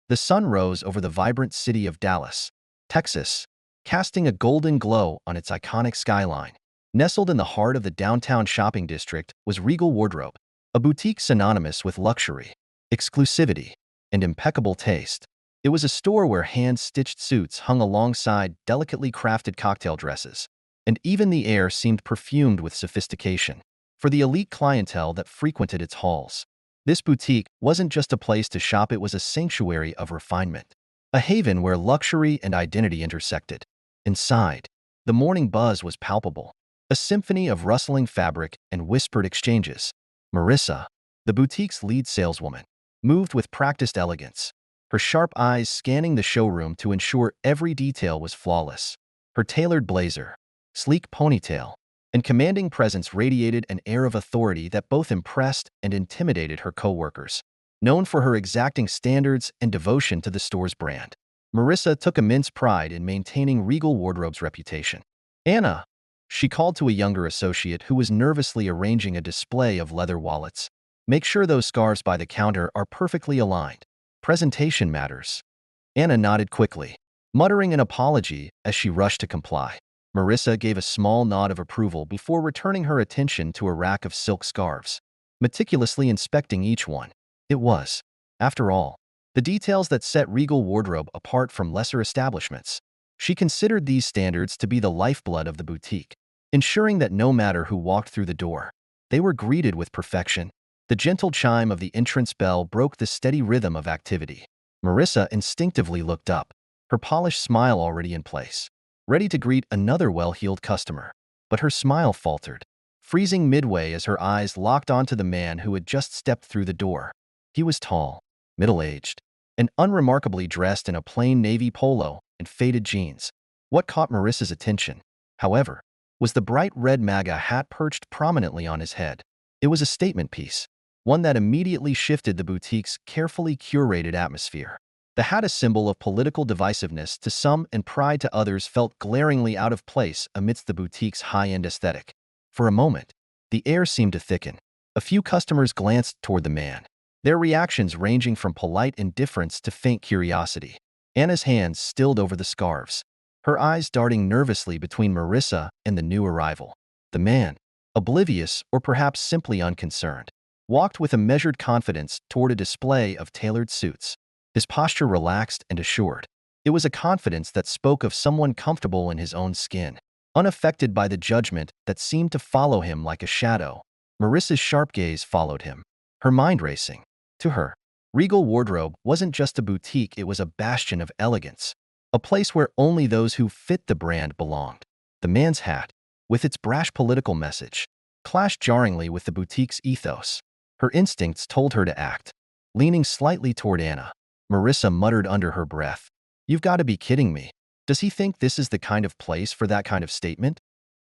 The sun rose over the vibrant city of Dallas, Texas, casting a golden glow on its iconic skyline. Nestled in the heart of the downtown shopping district was Regal Wardrobe, a boutique synonymous with luxury, exclusivity, and impeccable taste. It was a store where hand-stitched suits hung alongside delicately crafted cocktail dresses, and even the air seemed perfumed with sophistication. For the elite clientele that frequented its halls, this boutique wasn't just a place to shop, it was a sanctuary of refinement, a haven where luxury and identity intersected. Inside, the morning buzz was palpable, a symphony of rustling fabric and whispered exchanges. Marissa, the boutique's lead saleswoman, moved with practiced elegance, her sharp eyes scanning the showroom to ensure every detail was flawless. Her tailored blazer, sleek ponytail, and commanding presence radiated an air of authority that both impressed and intimidated her coworkers. Known for her exacting standards and devotion to the store's brand, Marissa took immense pride in maintaining Regal Wardrobe's reputation. "Anna," she called to a younger associate who was nervously arranging a display of leather wallets, "make sure those scarves by the counter are perfectly aligned. Presentation matters." Anna nodded quickly, muttering an apology as she rushed to comply. Marissa gave a small nod of approval before returning her attention to a rack of silk scarves, meticulously inspecting each one. It was, after all, the details that set Regal Wardrobe apart from lesser establishments. She considered these standards to be the lifeblood of the boutique, ensuring that no matter who walked through the door, they were greeted with perfection. The gentle chime of the entrance bell broke the steady rhythm of activity. Marissa instinctively looked up, her polished smile already in place, ready to greet another well-heeled customer. But her smile faltered, freezing midway as her eyes locked onto the man who had just stepped through the door. He was tall, middle-aged, and unremarkably dressed in a plain navy polo and faded jeans. What caught Marissa's attention, however, was the bright red MAGA hat perched prominently on his head. It was a statement piece, one that immediately shifted the boutique's carefully curated atmosphere. The hat, a symbol of political divisiveness to some and pride to others, felt glaringly out of place amidst the boutique's high-end aesthetic. For a moment, the air seemed to thicken. A few customers glanced toward the man, their reactions ranging from polite indifference to faint curiosity. Anna's hands stilled over the scarves, her eyes darting nervously between Marissa and the new arrival. The man, oblivious or perhaps simply unconcerned, walked with a measured confidence toward a display of tailored suits, his posture relaxed and assured. It was a confidence that spoke of someone comfortable in his own skin, unaffected by the judgment that seemed to follow him like a shadow. Marissa's sharp gaze followed him, her mind racing. To her, Regal Wardrobe wasn't just a boutique, it was a bastion of elegance, a place where only those who fit the brand belonged. The man's hat, with its brash political message, clashed jarringly with the boutique's ethos. Her instincts told her to act. Leaning slightly toward Anna, Marissa muttered under her breath, "You've got to be kidding me. Does he think this is the kind of place for that kind of statement?"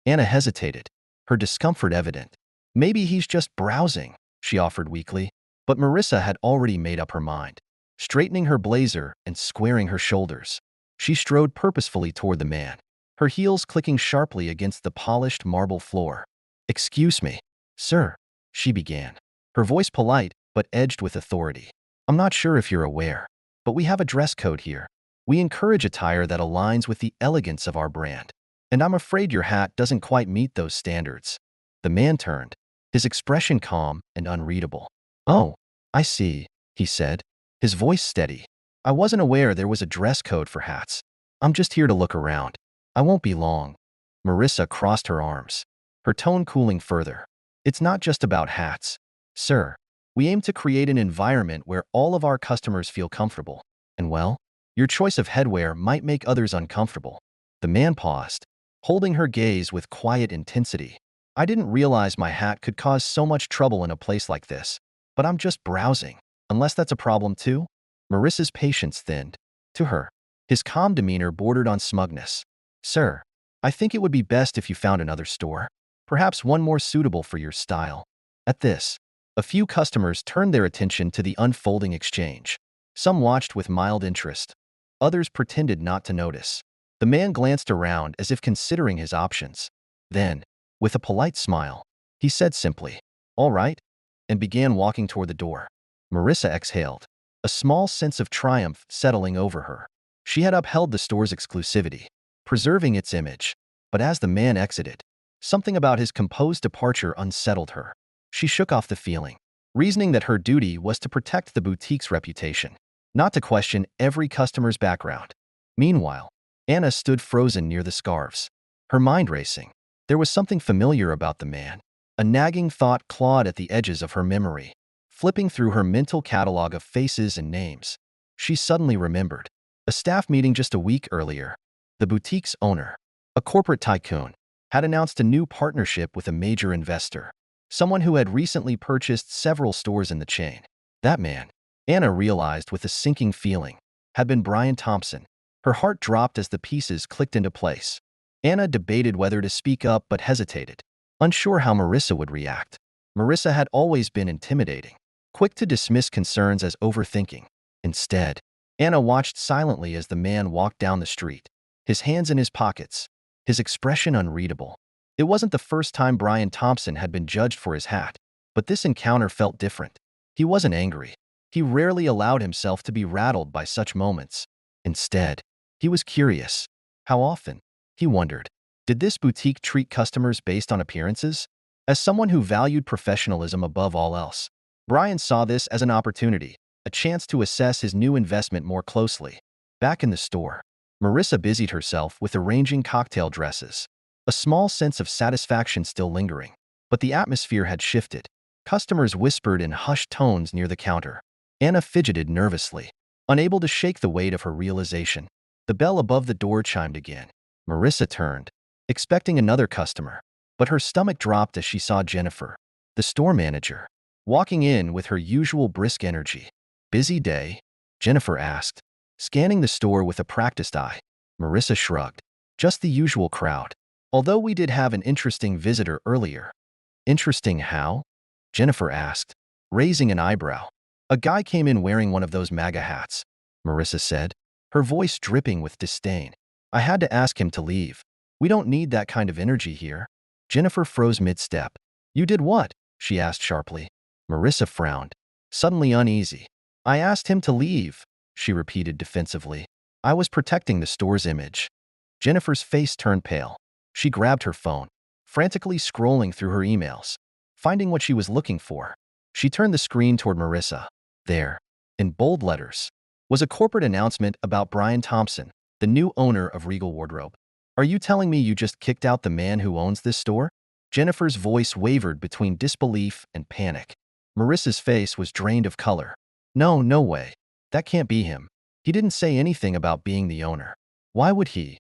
Anna hesitated, her discomfort evident. "Maybe he's just browsing," she offered weakly. But Marissa had already made up her mind. Straightening her blazer and squaring her shoulders, she strode purposefully toward the man, her heels clicking sharply against the polished marble floor. "Excuse me, sir," she began, her voice polite but edged with authority. "I'm not sure if you're aware, but we have a dress code here. We encourage attire that aligns with the elegance of our brand, and I'm afraid your hat doesn't quite meet those standards." The man turned, his expression calm and unreadable. "Oh, I see," he said, his voice steady. "I wasn't aware there was a dress code for hats. I'm just here to look around. I won't be long." Marissa crossed her arms, her tone cooling further. "It's not just about hats, sir. We aim to create an environment where all of our customers feel comfortable. And well, your choice of headwear might make others uncomfortable." The man paused, holding her gaze with quiet intensity. "I didn't realize my hat could cause so much trouble in a place like this. But I'm just browsing, unless that's a problem too." Marissa's patience thinned. To her, his calm demeanor bordered on smugness. "Sir, I think it would be best if you found another store, perhaps one more suitable for your style." At this, a few customers turned their attention to the unfolding exchange. Some watched with mild interest, others pretended not to notice. The man glanced around as if considering his options. Then, with a polite smile, he said simply, "All right," and began walking toward the door. Marissa exhaled, a small sense of triumph settling over her. She had upheld the store's exclusivity, preserving its image. But as the man exited, something about his composed departure unsettled her. She shook off the feeling, reasoning that her duty was to protect the boutique's reputation, not to question every customer's background. Meanwhile, Anna stood frozen near the scarves, her mind racing. There was something familiar about the man. A nagging thought clawed at the edges of her memory, flipping through her mental catalog of faces and names. She suddenly remembered a staff meeting just a week earlier. The boutique's owner, a corporate tycoon, had announced a new partnership with a major investor, someone who had recently purchased several stores in the chain. That man, Anna realized with a sinking feeling, had been Brian Thompson. Her heart dropped as the pieces clicked into place. Anna debated whether to speak up but hesitated, unsure how Marissa would react. Marissa had always been intimidating, quick to dismiss concerns as overthinking. Instead, Anna watched silently as the man walked down the street, his hands in his pockets, his expression unreadable. It wasn't the first time Brian Thompson had been judged for his hat, but this encounter felt different. He wasn't angry. He rarely allowed himself to be rattled by such moments. Instead, he was curious. How often? He wondered. Did this boutique treat customers based on appearances? As someone who valued professionalism above all else, Brian saw this as an opportunity, a chance to assess his new investment more closely. Back in the store, Marissa busied herself with arranging cocktail dresses, a small sense of satisfaction still lingering. But the atmosphere had shifted. Customers whispered in hushed tones near the counter. Anna fidgeted nervously, unable to shake the weight of her realization. The bell above the door chimed again. Marissa turned, expecting another customer, but her stomach dropped as she saw Jennifer, the store manager, walking in with her usual brisk energy. "Busy day?" Jennifer asked, scanning the store with a practiced eye. Marissa shrugged. "Just the usual crowd. Although we did have an interesting visitor earlier." "Interesting how?" Jennifer asked, raising an eyebrow. "A guy came in wearing one of those MAGA hats," Marissa said, her voice dripping with disdain. "I had to ask him to leave. We don't need that kind of energy here." Jennifer froze mid-step. "You did what?" she asked sharply. Marissa frowned, suddenly uneasy. "I asked him to leave," she repeated defensively. "I was protecting the store's image." Jennifer's face turned pale. She grabbed her phone, frantically scrolling through her emails, finding what she was looking for. She turned the screen toward Marissa. There, in bold letters, was a corporate announcement about Brian Thompson, the new owner of Regal Wardrobe. "Are you telling me you just kicked out the man who owns this store?" Jennifer's voice wavered between disbelief and panic. Marissa's face was drained of color. "No, no way. That can't be him. He didn't say anything about being the owner. Why would he?"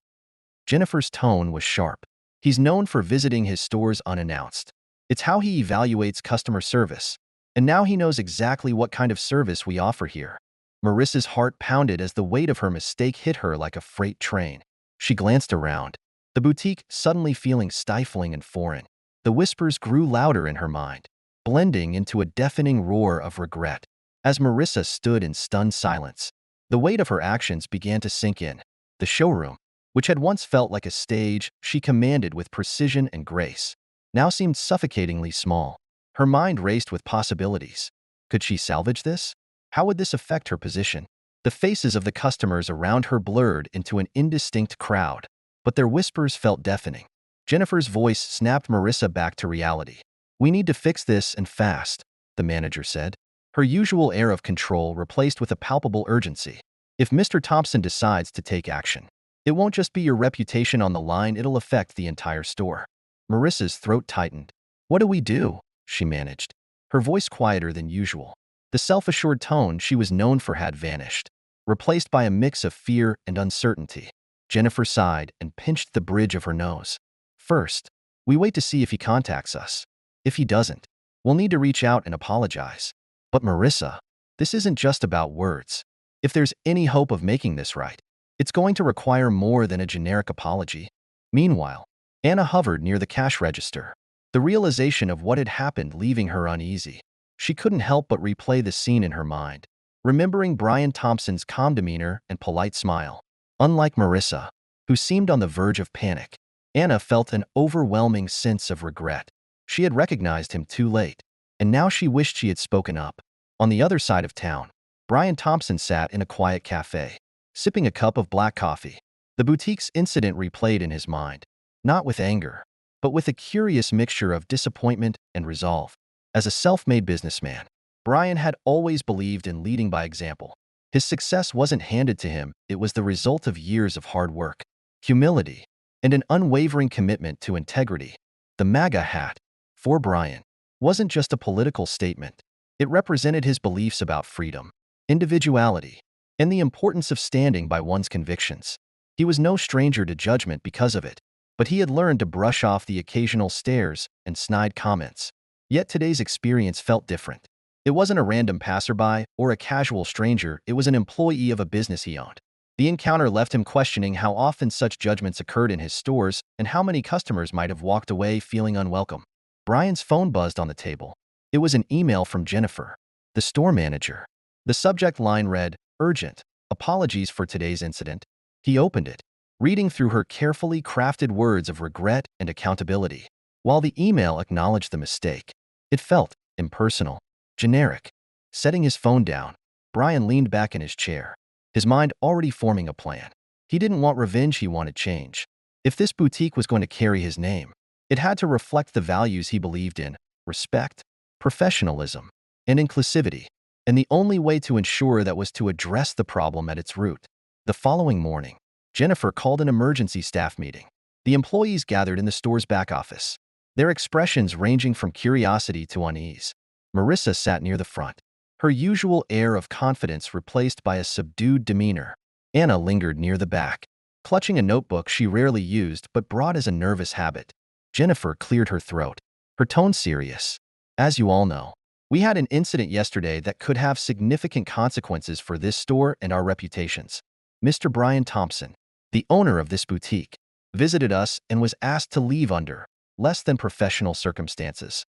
Jennifer's tone was sharp. "He's known for visiting his stores unannounced. It's how he evaluates customer service. And now he knows exactly what kind of service we offer here." Marissa's heart pounded as the weight of her mistake hit her like a freight train. She glanced around, the boutique suddenly feeling stifling and foreign. The whispers grew louder in her mind, blending into a deafening roar of regret. As Marissa stood in stunned silence, the weight of her actions began to sink in. The showroom, which had once felt like a stage she commanded with precision and grace, now seemed suffocatingly small. Her mind raced with possibilities. Could she salvage this? How would this affect her position? The faces of the customers around her blurred into an indistinct crowd, but their whispers felt deafening. Jennifer's voice snapped Marissa back to reality. "We need to fix this and fast," the manager said, her usual air of control replaced with a palpable urgency. "If Mr. Thompson decides to take action, it won't just be your reputation on the line, it'll affect the entire store." Marissa's throat tightened. "What do we do?" she managed, her voice quieter than usual. The self-assured tone she was known for had vanished, replaced by a mix of fear and uncertainty. Jennifer sighed and pinched the bridge of her nose. "First, we wait to see if he contacts us. If he doesn't, we'll need to reach out and apologize." "But Marissa, this isn't just about words. If there's any hope of making this right, it's going to require more than a generic apology." Meanwhile, Anna hovered near the cash register, the realization of what had happened leaving her uneasy. She couldn't help but replay the scene in her mind, remembering Brian Thompson's calm demeanor and polite smile. Unlike Marissa, who seemed on the verge of panic, Anna felt an overwhelming sense of regret. She had recognized him too late, and now she wished she had spoken up. On the other side of town, Brian Thompson sat in a quiet cafe, sipping a cup of black coffee. The boutique's incident replayed in his mind, not with anger, but with a curious mixture of disappointment and resolve. As a self-made businessman, Brian had always believed in leading by example. His success wasn't handed to him, it was the result of years of hard work, humility, and an unwavering commitment to integrity. The MAGA hat, for Brian, wasn't just a political statement. It represented his beliefs about freedom, individuality, and the importance of standing by one's convictions. He was no stranger to judgment because of it, but he had learned to brush off the occasional stares and snide comments. Yet today's experience felt different. It wasn't a random passerby or a casual stranger, it was an employee of a business he owned. The encounter left him questioning how often such judgments occurred in his stores and how many customers might have walked away feeling unwelcome. Brian's phone buzzed on the table. It was an email from Jennifer, the store manager. The subject line read, "Urgent. Apologies for today's incident." He opened it, reading through her carefully crafted words of regret and accountability. While the email acknowledged the mistake, it felt impersonal, generic. Setting his phone down, Brian leaned back in his chair, his mind already forming a plan. He didn't want revenge, he wanted change. If this boutique was going to carry his name, it had to reflect the values he believed in: respect, professionalism, and inclusivity. And the only way to ensure that was to address the problem at its root. The following morning, Jennifer called an emergency staff meeting. The employees gathered in the store's back office, their expressions ranging from curiosity to unease. Marissa sat near the front, her usual air of confidence replaced by a subdued demeanor. Anna lingered near the back, clutching a notebook she rarely used but brought as a nervous habit. Jennifer cleared her throat, her tone serious. "As you all know, we had an incident yesterday that could have significant consequences for this store and our reputations. Mr. Brian Thompson, the owner of this boutique, visited us and was asked to leave under less than professional circumstances."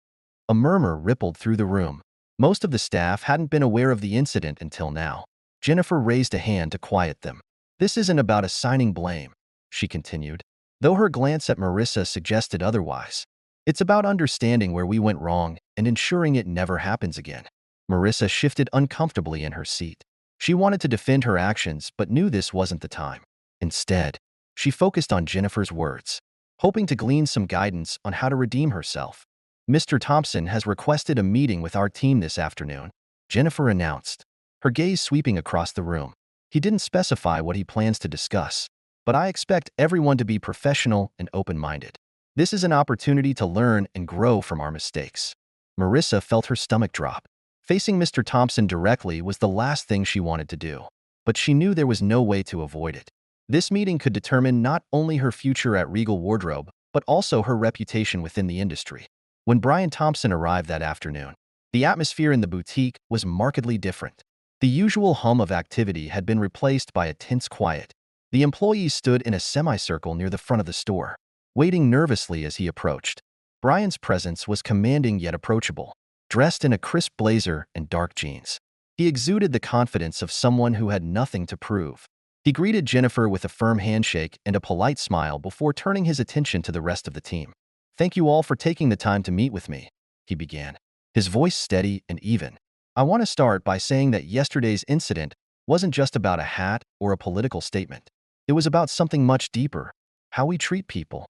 A murmur rippled through the room. Most of the staff hadn't been aware of the incident until now. Jennifer raised a hand to quiet them. "This isn't about assigning blame," she continued, though her glance at Marissa suggested otherwise. "It's about understanding where we went wrong and ensuring it never happens again." Marissa shifted uncomfortably in her seat. She wanted to defend her actions but knew this wasn't the time. Instead, she focused on Jennifer's words, hoping to glean some guidance on how to redeem herself. "Mr. Thompson has requested a meeting with our team this afternoon," Jennifer announced, her gaze sweeping across the room. "He didn't specify what he plans to discuss, but I expect everyone to be professional and open-minded. This is an opportunity to learn and grow from our mistakes." Marissa felt her stomach drop. Facing Mr. Thompson directly was the last thing she wanted to do, but she knew there was no way to avoid it. This meeting could determine not only her future at Regal Wardrobe, but also her reputation within the industry. When Brian Thompson arrived that afternoon, the atmosphere in the boutique was markedly different. The usual hum of activity had been replaced by a tense quiet. The employees stood in a semicircle near the front of the store, waiting nervously as he approached. Brian's presence was commanding yet approachable, dressed in a crisp blazer and dark jeans. He exuded the confidence of someone who had nothing to prove. He greeted Jennifer with a firm handshake and a polite smile before turning his attention to the rest of the team. "Thank you all for taking the time to meet with me," he began, his voice steady and even. "I want to start by saying that yesterday's incident wasn't just about a hat or a political statement. It was about something much deeper: how we treat people."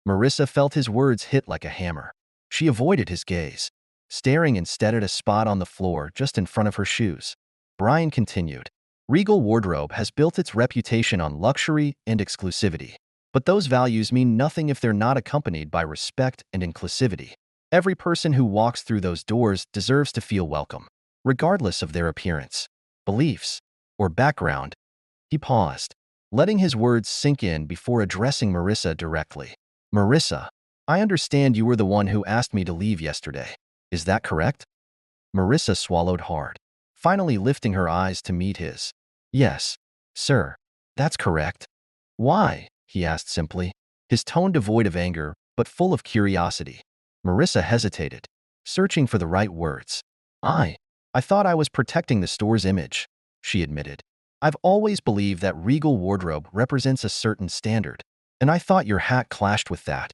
Marissa felt his words hit like a hammer. She avoided his gaze, staring instead at a spot on the floor just in front of her shoes. Brian continued, "Regal Wardrobe has built its reputation on luxury and exclusivity. But those values mean nothing if they're not accompanied by respect and inclusivity. Every person who walks through those doors deserves to feel welcome, regardless of their appearance, beliefs, or background." He paused, letting his words sink in before addressing Marissa directly. "Marissa, I understand you were the one who asked me to leave yesterday. Is that correct?" Marissa swallowed hard, finally lifting her eyes to meet his. "Yes, sir, that's correct." "Why?" he asked simply, his tone devoid of anger but full of curiosity. Marissa hesitated, searching for the right words. I thought I was protecting the store's image," she admitted. "I've always believed that Regal Wardrobe represents a certain standard, and I thought your hat clashed with that."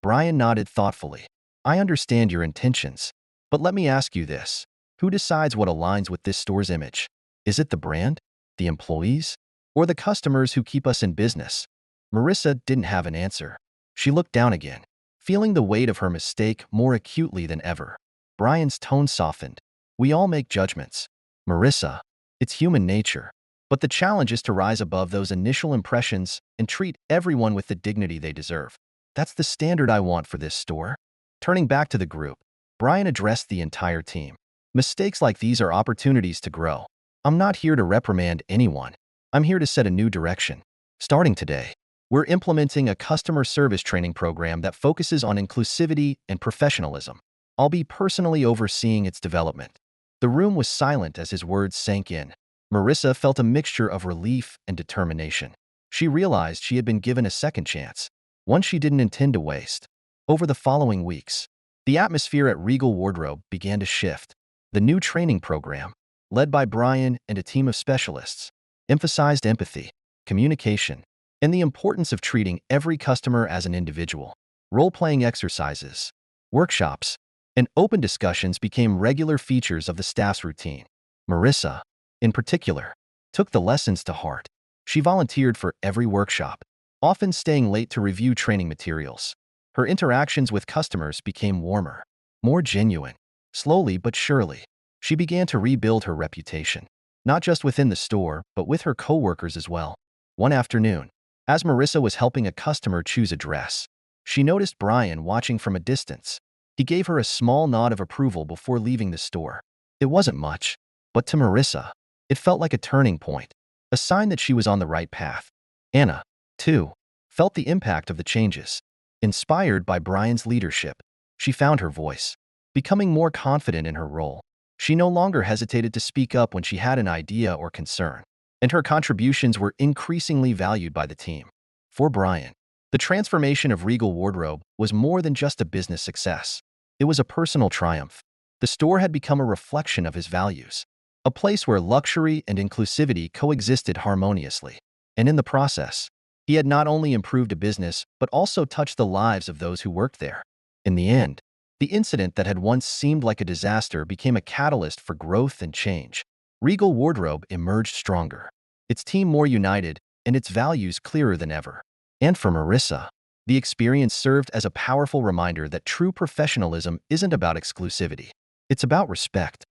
Brian nodded thoughtfully. "I understand your intentions, but let me ask you this. Who decides what aligns with this store's image?" Is it the brand, the employees, or the customers who keep us in business? Marissa didn't have an answer. She looked down again, feeling the weight of her mistake more acutely than ever. Brian's tone softened. We all make judgments. Marissa, it's human nature. But the challenge is to rise above those initial impressions and treat everyone with the dignity they deserve. That's the standard I want for this store. Turning back to the group, Brian addressed the entire team. Mistakes like these are opportunities to grow. I'm not here to reprimand anyone. I'm here to set a new direction. Starting today, we're implementing a customer service training program that focuses on inclusivity and professionalism. I'll be personally overseeing its development. The room was silent as his words sank in. Marissa felt a mixture of relief and determination. She realized she had been given a second chance, one she didn't intend to waste. Over the following weeks, the atmosphere at Regal Wardrobe began to shift. The new training program, led by Brian and a team of specialists, emphasized empathy, communication, and the importance of treating every customer as an individual. Role-playing exercises, workshops, and open discussions became regular features of the staff's routine. Marissa, in particular, took the lessons to heart. She volunteered for every workshop, often staying late to review training materials. Her interactions with customers became warmer, more genuine. Slowly but surely, she began to rebuild her reputation, not just within the store, but with her coworkers as well. One afternoon, as Marissa was helping a customer choose a dress, she noticed Brian watching from a distance. He gave her a small nod of approval before leaving the store. It wasn't much, but to Marissa, it felt like a turning point, a sign that she was on the right path. Anna, too, felt the impact of the changes. Inspired by Brian's leadership, she found her voice, becoming more confident in her role. She no longer hesitated to speak up when she had an idea or concern, and her contributions were increasingly valued by the team. For Brian, the transformation of Regal Wardrobe was more than just a business success. It was a personal triumph. The store had become a reflection of his values, a place where luxury and inclusivity coexisted harmoniously. And in the process, he had not only improved a business, but also touched the lives of those who worked there. In the end, the incident that had once seemed like a disaster became a catalyst for growth and change. Regal Wardrobe emerged stronger, its team more united, and its values clearer than ever. And for Marissa, the experience served as a powerful reminder that true professionalism isn't about exclusivity. It's about respect.